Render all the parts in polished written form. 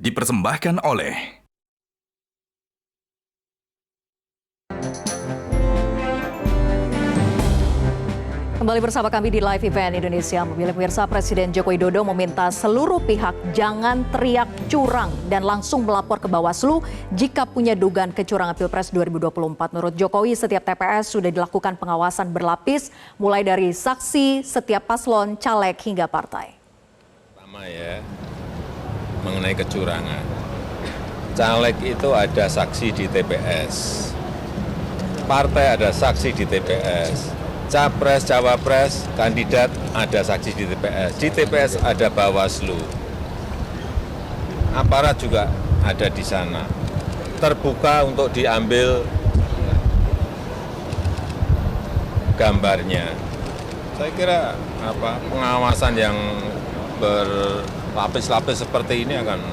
dipersembahkan oleh Kembali bersama kami di Live Event Indonesia Memilih. Pemirsa, Presiden Joko Widodo meminta seluruh pihak jangan teriak curang dan langsung melapor ke Bawaslu jika punya dugaan kecurangan Pilpres 2024. Menurut Jokowi, setiap TPS sudah dilakukan pengawasan berlapis, mulai dari saksi, setiap paslon, caleg, hingga partai. Pertama ya, mengenai kecurangan. Caleg itu ada saksi di TPS. Partai ada saksi di TPS. Capres, cawapres, kandidat ada saksi di TPS. Di TPS ada Bawaslu. Aparat juga ada di sana. Terbuka untuk diambil gambarnya. Saya kira pengawasan yang berlapis-lapis seperti ini akan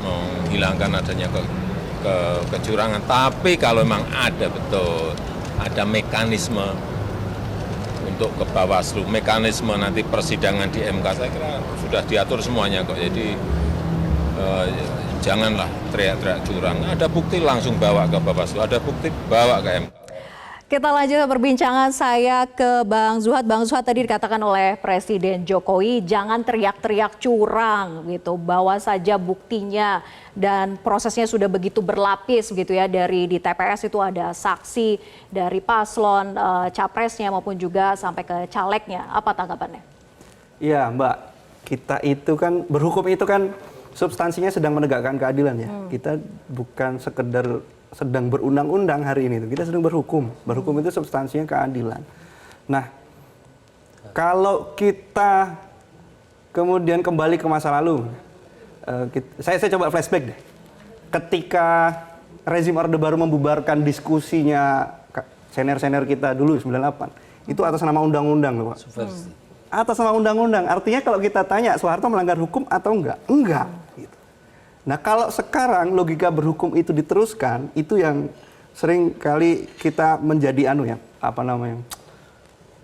menghilangkan adanya kecurangan. Tapi kalau memang ada betul, ada mekanisme untuk ke Bawaslu, mekanisme nanti persidangan di MK, saya kira sudah diatur semuanya kok. Jadi janganlah teriak-teriak curang. Ada bukti langsung bawa ke Bawaslu, ada bukti bawa ke MK. Kita lanjut perbincangan saya ke Bang Zuhad. Bang Zuhad, tadi dikatakan oleh Presiden Jokowi jangan teriak-teriak curang gitu, bawa saja buktinya, dan prosesnya sudah begitu berlapis gitu ya, dari di TPS itu ada saksi dari paslon capresnya maupun juga sampai ke calegnya. Apa tanggapannya? Iya Mbak, kita itu kan berhukum itu kan substansinya sedang menegakkan keadilan ya. Kita bukan sekedar sedang berundang-undang hari ini, kita sedang berhukum. Berhukum itu substansinya keadilan. Nah, kalau kita kemudian kembali ke masa lalu, saya coba flashback deh. Ketika rezim Orde Baru membubarkan diskusinya senior-senior kita dulu 98, itu atas nama undang-undang loh Pak. Atas nama undang-undang, artinya kalau kita tanya Soeharto melanggar hukum atau enggak? Enggak. Gitu. Nah kalau sekarang logika berhukum itu diteruskan, itu yang sering kali kita menjadi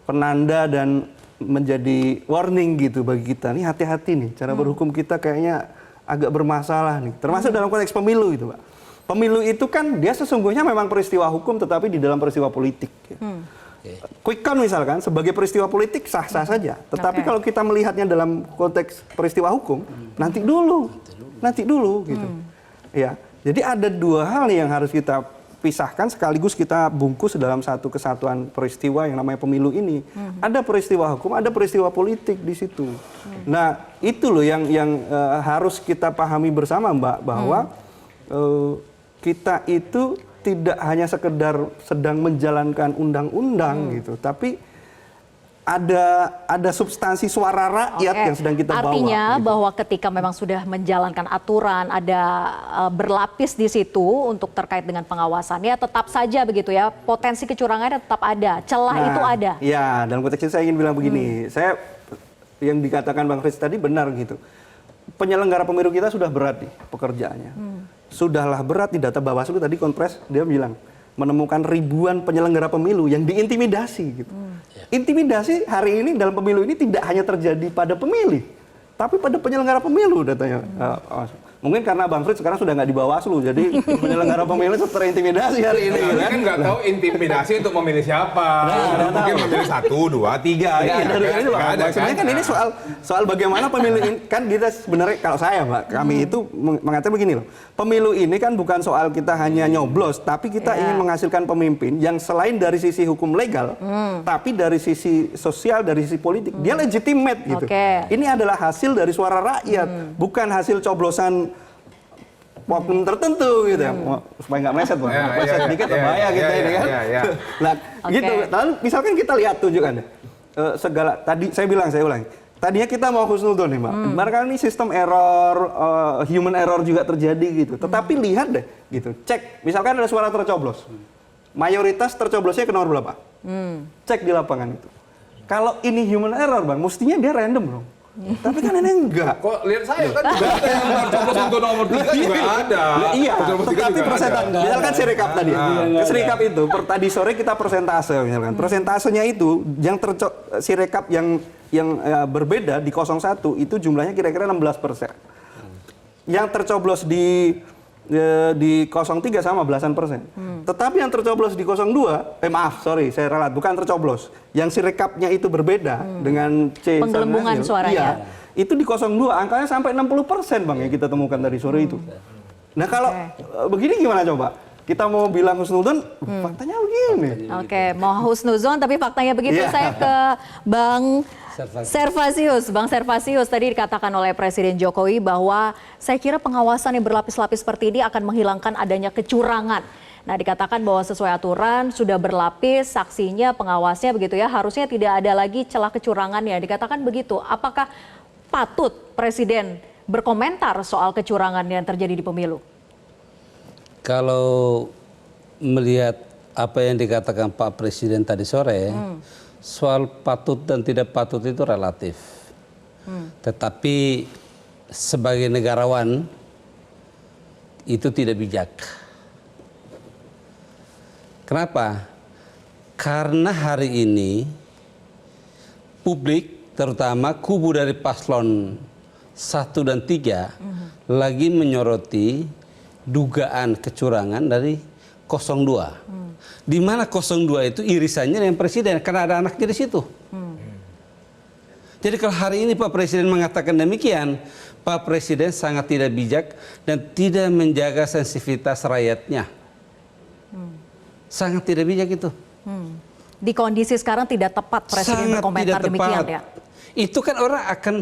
penanda dan menjadi warning gitu bagi kita. Nih hati-hati nih, cara berhukum kita kayaknya agak bermasalah nih. Termasuk dalam konteks pemilu gitu Pak. Pemilu itu kan dia sesungguhnya memang peristiwa hukum tetapi di dalam peristiwa politik. Gitu. Quick count misalkan sebagai peristiwa politik sah-sah saja. Tetapi kalau kita melihatnya dalam konteks peristiwa hukum, nanti dulu gitu. Ya. Jadi ada dua hal yang harus kita pisahkan sekaligus kita bungkus dalam satu kesatuan peristiwa yang namanya pemilu ini. Ada peristiwa hukum, ada peristiwa politik di situ. Nah, itu loh yang harus kita pahami bersama Mbak, bahwa kita itu tidak hanya sekedar sedang menjalankan undang-undang gitu, tapi ada substansi suara rakyat yang sedang kita bawa. Artinya gitu. bahwa ketika memang sudah menjalankan aturan, ada berlapis di situ untuk terkait dengan pengawasannya, tetap saja begitu ya, potensi kecurangannya tetap ada, celah itu ada. Ya, dalam konteks ini saya ingin bilang begini, saya yang dikatakan Bang Fritz tadi benar gitu. Penyelenggara pemilu kita sudah berat nih pekerjaannya. Sudahlah berat di data Bawaslu tadi Konpres dia bilang menemukan ribuan penyelenggara pemilu yang diintimidasi gitu. Intimidasi hari ini dalam pemilu ini tidak hanya terjadi pada pemilih, tapi pada penyelenggara pemilu datanya. Mungkin karena Bang Fritz sekarang sudah nggak di Bawaslu, jadi penyelenggara pemilu itu terintimidasi hari ini. Tapi kan nggak tahu intimidasi untuk memilih siapa. Mungkin memilih 1, 2, 3. Sebenarnya kan ini soal bagaimana pemilu ini, kan kita sebenarnya kalau saya Mbak, kami itu mengatakan begini loh. Pemilu ini kan bukan soal kita hanya nyoblos, tapi kita ingin menghasilkan pemimpin yang selain dari sisi hukum legal, tapi dari sisi sosial, dari sisi politik, dia legitimate gitu. Ini adalah hasil dari suara rakyat, bukan hasil coblosan oknum tertentu gitu ya, supaya nggak meleset Bang, meleset sedikit bahaya kita ini kan. Nah gitu, lalu misalkan kita lihat tunjukkan deh, segala, tadi saya ulangi, tadinya kita mau husnudon nih Mbak, barangkali ini sistem error, human error juga terjadi gitu, tetapi lihat deh gitu, cek, misalkan ada suara tercoblos, mayoritas tercoblosnya ke nomor berapa? Cek di lapangan itu. Kalau ini human error Bang, mestinya dia random dong. Tapi kan ini enggak. Kok lihat saya kan juga ada yang tercoblos untuk nomor 3 juga ada. Iya, tetapi persentase. Misalkan Sirekap tadi. Sirekap itu tadi sore kita persentase misalkan. Persentasenya itu yang Sirekap yang berbeda di 01 itu jumlahnya kira-kira 16%. yang tercoblos di 03 sama belasan persen. Tetapi yang tercoblos di 02, saya ralat, bukan tercoblos. Yang sirekapnya itu berbeda dengan C. Penggelembungan hasil. suaranya. Iya, itu di 02 angkanya sampai 60% Bang yang kita temukan tadi sore itu. Nah kalau begini gimana coba? Kita mau bilang husnuzon, faktanya begini. Oke, mau husnuzon tapi faktanya begitu. Saya ke Bang Servasius. Bang Servasius, tadi dikatakan oleh Presiden Jokowi bahwa saya kira pengawasan yang berlapis-lapis seperti ini akan menghilangkan adanya kecurangan. Nah, dikatakan bahwa sesuai aturan sudah berlapis, saksinya, pengawasnya begitu ya, harusnya tidak ada lagi celah kecurangan ya. Dikatakan begitu. Apakah patut Presiden berkomentar soal kecurangan yang terjadi di pemilu? Kalau melihat apa yang dikatakan Pak Presiden tadi sore, soal patut dan tidak patut itu relatif. Tetapi sebagai negarawan itu tidak bijak. Kenapa? Karena hari ini publik, terutama kubu dari paslon 1 dan 3 lagi menyoroti dugaan kecurangan dari 02. Di mana 02 itu irisannya dengan presiden karena ada anaknya di situ. Jadi kalau hari ini Pak Presiden mengatakan demikian, Pak Presiden sangat tidak bijak dan tidak menjaga sensitivitas rakyatnya. Sangat tidak bijak itu. Di kondisi sekarang tidak tepat Presiden Sangat berkomentar tidak demikian tepat. ya. Itu kan orang akan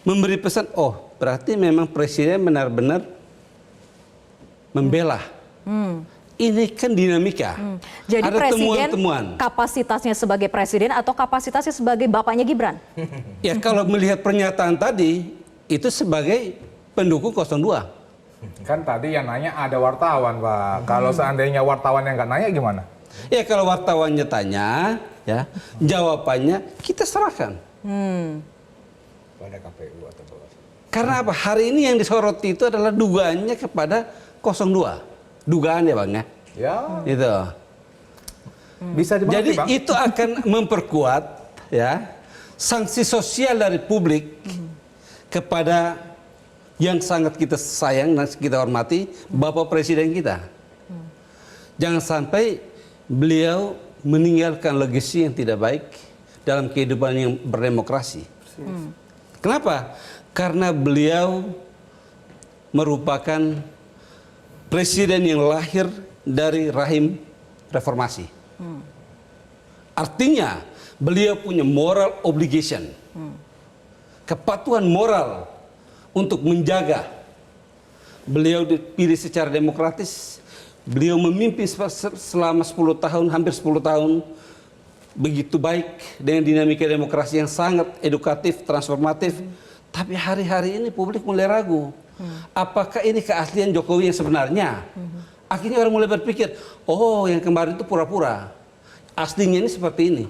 memberi pesan, oh berarti memang Presiden benar-benar membela. Ini kan dinamika. Jadi ada Presiden temuan-temuan. kapasitasnya sebagai Presiden atau kapasitasnya sebagai bapaknya Gibran? Ya kalau melihat pernyataan tadi itu sebagai pendukung 02. Kan tadi yang nanya ada wartawan, Pak. Kalau seandainya wartawan yang nggak nanya gimana? Ya kalau wartawannya tanya, ya jawabannya kita serahkan. Pada KPU atau Bawaslu. Karena apa? Hari ini yang disoroti itu adalah dugaannya kepada 02. Dugaan ya Bang ya. Ya, Itu. bisa dimengerti, Jadi Bang. itu akan memperkuat ya sanksi sosial dari publik kepada yang sangat kita sayang dan kita hormati, Bapak Presiden kita. Jangan sampai beliau meninggalkan legasi yang tidak baik dalam kehidupan yang berdemokrasi. Kenapa? Karena beliau merupakan presiden yang lahir dari rahim reformasi. Artinya beliau punya moral obligation, kepatuhan moral untuk menjaga. Beliau dipilih secara demokratis, beliau memimpin selama 10 tahun, hampir 10 tahun, begitu baik dengan dinamika demokrasi yang sangat edukatif, transformatif. Tapi hari-hari ini publik mulai ragu. Apakah ini keaslian Jokowi yang sebenarnya? Akhirnya orang mulai berpikir, oh yang kemarin itu pura-pura. Aslinya ini seperti ini.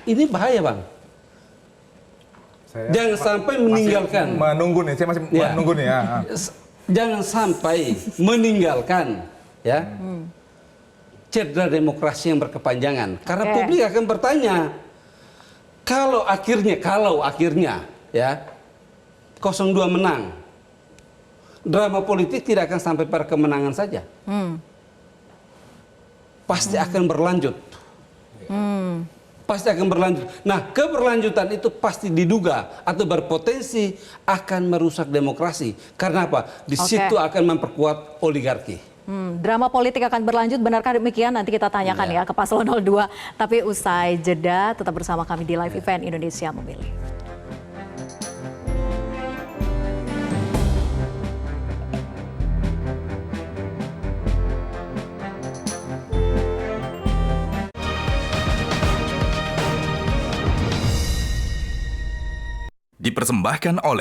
Ini bahaya Bang. Saya Jangan sampai meninggalkan. menunggu nih, saya masih Ya. menunggu nih ya. Jangan sampai meninggalkan ya cedera demokrasi yang berkepanjangan. Karena Oke. publik akan bertanya, kalau akhirnya ya 02 menang, drama politik tidak akan sampai pada kemenangan saja. Pasti akan berlanjut. Pasti akan berlanjut. Nah, keberlanjutan itu pasti diduga atau berpotensi akan merusak demokrasi. Karena apa? Di Oke. situ akan memperkuat oligarki. Drama politik akan berlanjut, benarkah demikian? Nanti kita tanyakan ya ke Paslon 02. Tapi usai jeda, tetap bersama kami di live event Indonesia Memilih. Dipersembahkan oleh